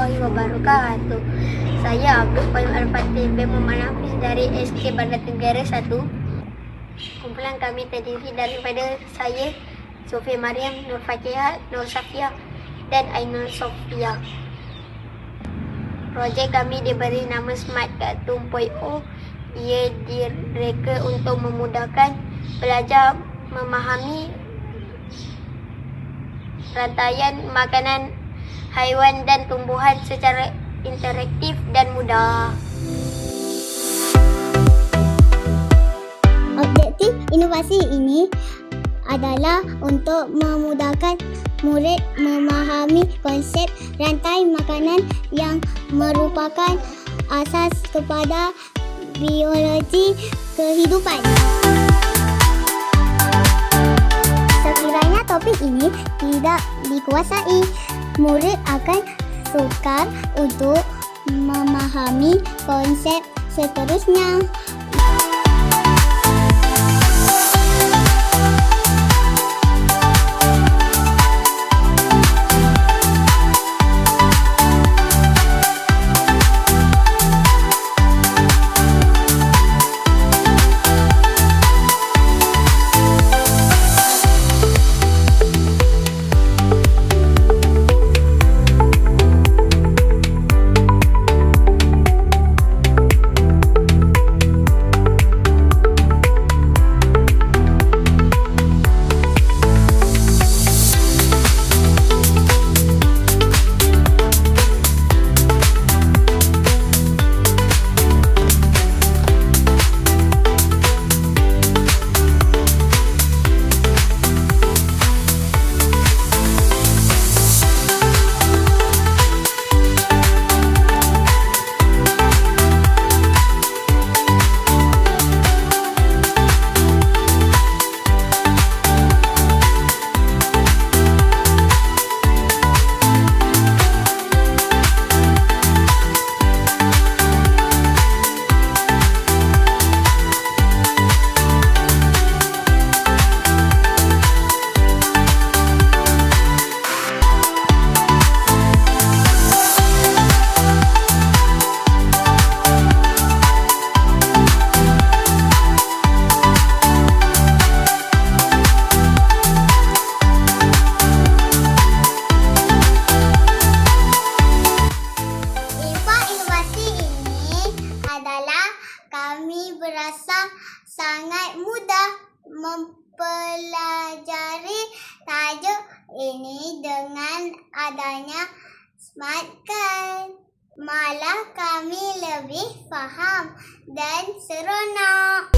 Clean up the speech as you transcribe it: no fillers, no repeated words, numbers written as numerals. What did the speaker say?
warahmatullahi wabarakatuh. Saya Abdul Qayyum Al-Fatih bin Muhammad Hafiz dari SK Bandar Tenggara 1. Kumpulan kami terdiri daripada saya, Sofia Mariam, Nur Fatihah, Nur Safia dan Ainul Sofia. Projek kami diberi nama Smart Kat 2.0. Ia direka untuk memudahkan pelajar memahami rantaian makanan haiwan dan tumbuhan secara interaktif dan mudah. Objektif inovasi ini adalah untuk memudahkan murid memahami konsep rantai makanan yang merupakan asas kepada biologi kehidupan. Sekiranya topik ini tidak dikuasai, murid akan sukar untuk memahami konsep seterusnya. Kami berasa sangat mudah mempelajari tajuk ini dengan adanya Smart Kat. Malah kami lebih faham dan seronok.